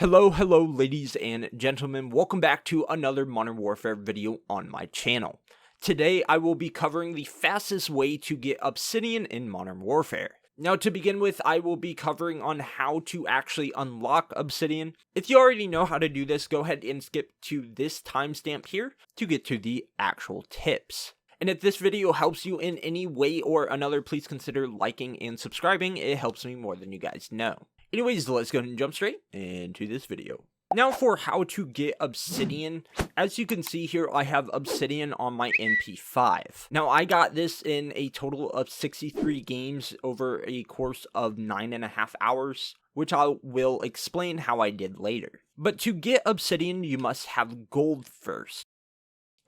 Hello ladies and gentlemen, welcome back to another Modern Warfare video on my channel. Today I will be covering the fastest way to get Obsidian in Modern Warfare. Now to begin with, I will be covering on how to actually unlock Obsidian. If you already know how to do this, go ahead and skip to this timestamp here to get to the actual tips. And if this video helps you in any way or another, please consider liking and subscribing. It helps me more than you guys know. Anyways, let's go ahead and jump straight into this video. Now for how to get Obsidian, as you can see here, I have Obsidian on my MP5. Now I got this in a total of 63 games over a course of 9.5 hours, which I will explain how I did later. But to get Obsidian, you must have gold first.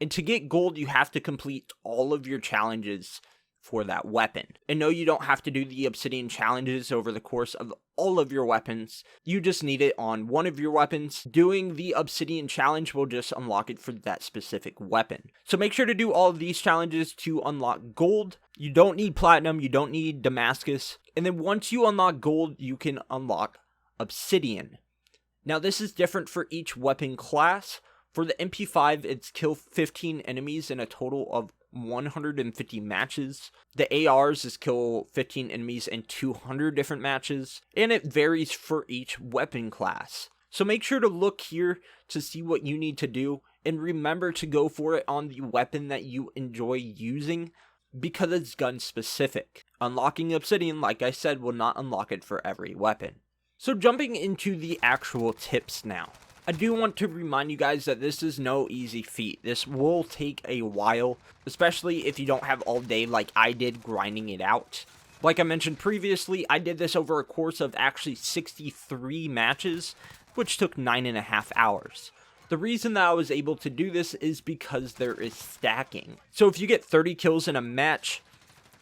And to get gold, you have to complete all of your challenges for that weapon. And no, you don't have to do the Obsidian challenges over the course of all of your weapons. You just need it on one of your weapons. Doing the Obsidian challenge will just unlock it for that specific weapon. So make sure to do all of these challenges to unlock gold. You don't need platinum, you don't need Damascus. And then once you unlock gold, you can unlock Obsidian. Now this is different for each weapon class. For the MP5, it's kill 15 enemies in a total of 150 matches. The ARs is kill 15 enemies in 200 different matches, and it varies for each weapon class. So make sure to look here to see what you need to do, and remember to go for it on the weapon that you enjoy using, because it's gun specific. Unlocking Obsidian, like I said, will not unlock it for every weapon. So jumping into the actual tips now. I do want to remind you guys that this is no easy feat. This will take a while, especially if you don't have all day like I did grinding it out. Like I mentioned previously, I did this over a course of actually 63 matches, which took 9.5 hours. The reason that I was able to do this is because there is stacking. So if you get 30 kills in a match,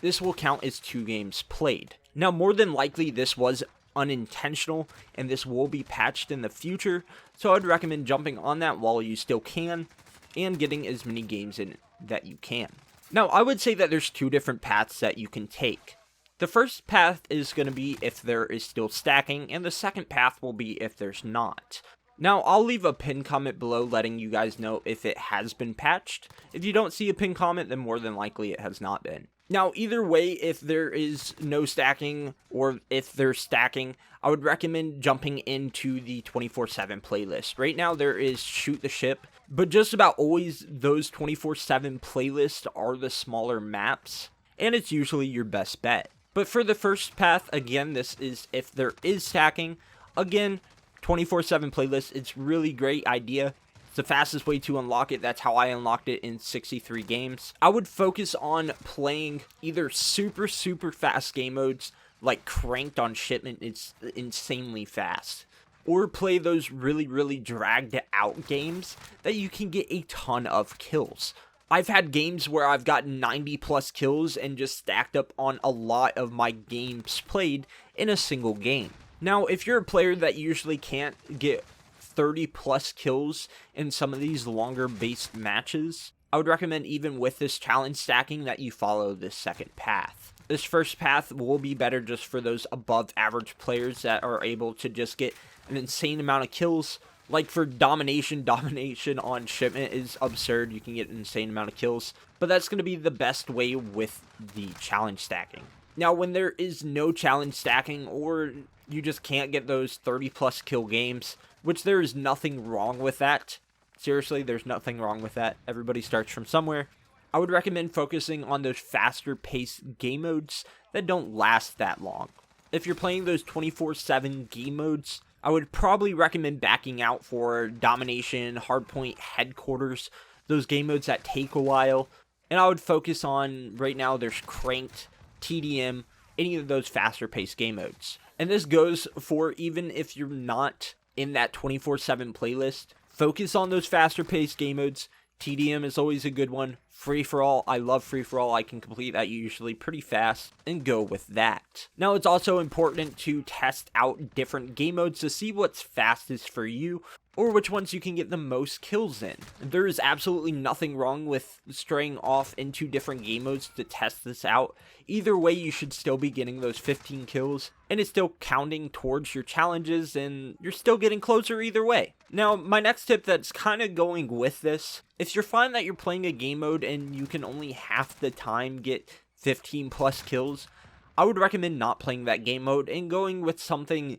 this will count as 2 games played. Now more than likely this was unintentional, and this will be patched in the future, so I'd recommend jumping on that while you still can and getting as many games in that you can. Now I would say that there's 2 different paths that you can take. The first path is going to be if there is still stacking, and the second path will be if there's not. Now I'll leave a pinned comment below letting you guys know if it has been patched. If you don't see a pinned comment, then more than likely it has not been. Now, either way, if there is no stacking or if there's stacking, I would recommend jumping into the 24/7 playlist. Right now, there is Shoot the Ship, but just about always those 24/7 playlists are the smaller maps, and it's usually your best bet. But for the first path, again, this is if there is stacking. Again, 24/7 playlist, it's really great idea. It's the fastest way to unlock it. That's how I unlocked it in 63 games. I would focus on playing either super fast game modes, like Cranked on Shipment, it's insanely fast. Or play those really dragged out games that you can get a ton of kills. I've had games where I've gotten 90 plus kills and just stacked up on a lot of my games played in a single game. Now, if you're a player that usually can't get 30 plus kills in some of these longer based matches, I would recommend even with this challenge stacking that you follow this second path. This first path will be better just for those above average players that are able to just get an insane amount of kills. Like for domination on Shipment is absurd. You can get an insane amount of kills, but that's going to be the best way with the challenge stacking. Now when there is no challenge stacking, or you just can't get those 30 plus kill games, which there is nothing wrong with that. Seriously, there's nothing wrong with that. Everybody starts from somewhere. I would recommend focusing on those faster paced game modes that don't last that long. If you're playing those 24/7 game modes, I would probably recommend backing out for Domination, Hardpoint, Headquarters, those game modes that take a while. And I would focus on, right now, there's Cranked, TDM, any of those faster paced game modes. And this goes for even if you're not in that 24/7 playlist. Focus on those faster paced game modes. TDM is always a good one. Free for all, I love free for all. I can complete that usually pretty fast and go with that. Now it's also important to test out different game modes to see what's fastest for you, or which ones you can get the most kills in. There is absolutely nothing wrong with straying off into different game modes to test this out. Either way, you should still be getting those 15 kills, and it's still counting towards your challenges, and you're still getting closer either way. Now, my next tip that's kind of going with this, if you're finding that you're playing a game mode and you can only half the time get 15 plus kills, I would recommend not playing that game mode and going with something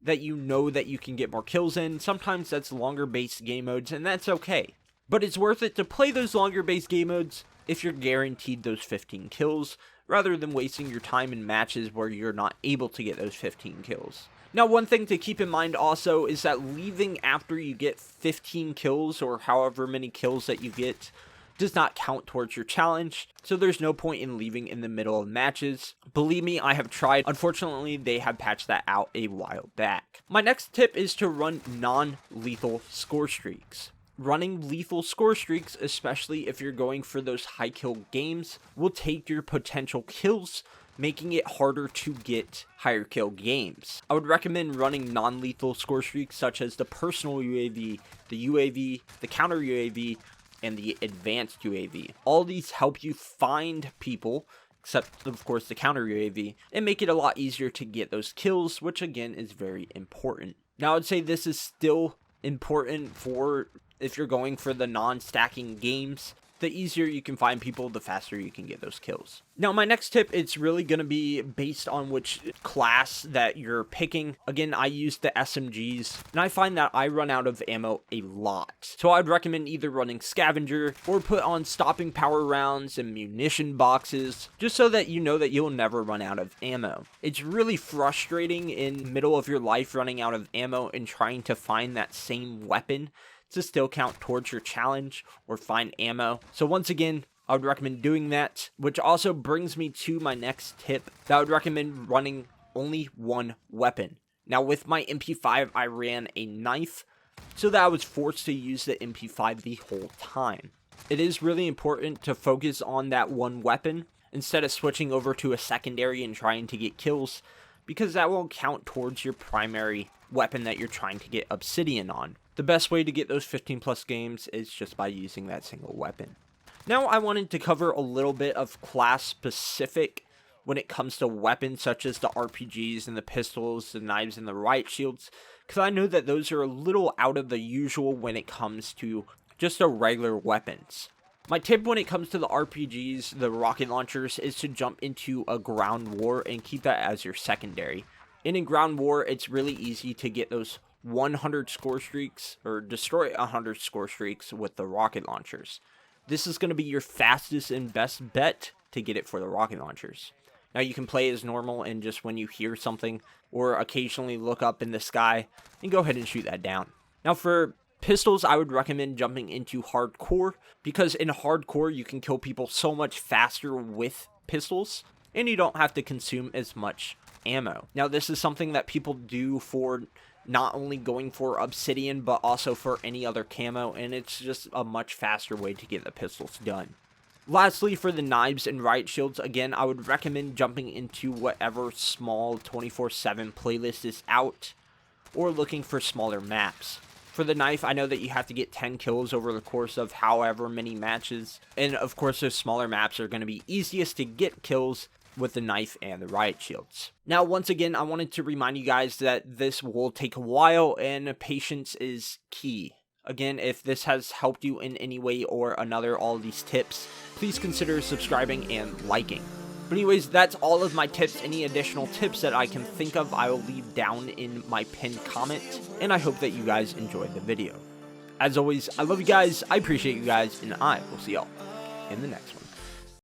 that you know that you can get more kills in. Sometimes that's longer based game modes, and that's okay. But it's worth it to play those longer based game modes if you're guaranteed those 15 kills, rather than wasting your time in matches where you're not able to get those 15 kills. Now, one thing to keep in mind also is that leaving after you get 15 kills, or however many kills that you get, does not count towards your challenge, so there's no point in leaving in the middle of matches. Believe me, I have tried. Unfortunately, they have patched that out a while back. My next tip is to run non-lethal score streaks. Running lethal score streaks, especially if you're going for those high kill games, will take your potential kills, making it harder to get higher kill games. I would recommend running non-lethal score streaks such as the personal UAV, the counter UAV, and the advanced UAV. All these help you find people, except of course the counter UAV, and make it a lot easier to get those kills, which again is very important. Now, I would say this is still important for if you're going for the non-stacking games. The easier you can find people, the faster you can get those kills. Now, my next tip, it's really going to be based on which class that you're picking. Again, I use the SMGs, and I find that I run out of ammo a lot. So I'd recommend either running Scavenger or put on stopping power rounds and munition boxes, just so that you know that you'll never run out of ammo. It's really frustrating in the middle of your life running out of ammo and trying to find that same weapon to still count towards your challenge or find ammo. So once again, I would recommend doing that, which also brings me to my next tip, that I would recommend running only one weapon. Now, with my MP5, I ran a knife, so that I was forced to use the MP5 the whole time. It is really important to focus on that one weapon instead of switching over to a secondary and trying to get kills, because that won't count towards your primary weapon that you're trying to get Obsidian on. The best way to get those 15 plus games is just by using that single weapon. Now, I wanted to cover a little bit of class specific when it comes to weapons such as the RPGs and the pistols, the knives, and the riot shields, because I know that those are a little out of the usual when it comes to just the regular weapons. My tip when it comes to the RPGs, the rocket launchers, is to jump into a ground war and keep that as your secondary. And in ground war, it's really easy to get those 100 score streaks, or destroy 100 score streaks with the rocket launchers. This is going to be your fastest and best bet to get it for the rocket launchers. Now, you can play as normal, and just when you hear something, or occasionally look up in the sky, and go ahead and shoot that down. Now, for pistols, I would recommend jumping into hardcore, because in hardcore, you can kill people so much faster with pistols, and you don't have to consume as much ammo. Now, this is something that people do for not only going for Obsidian, but also for any other camo, and it's just a much faster way to get the pistols done. Lastly, for the knives and riot shields, again, I would recommend jumping into whatever small 24/7 playlist is out, or looking for smaller maps. For the knife, I know that you have to get 10 kills over the course of however many matches, and of course those smaller maps are going to be easiest to get kills with the knife and the riot shields. Now, once again, I wanted to remind you guys that this will take a while, and patience is key. Again, if this has helped you in any way or another, all these tips, please consider subscribing and liking. But anyways, that's all of my tips. Any additional tips that I can think of, I will leave down in my pinned comment, and I hope that you guys enjoyed the video. As always, I love you guys, I appreciate you guys, and I will see y'all in the next one.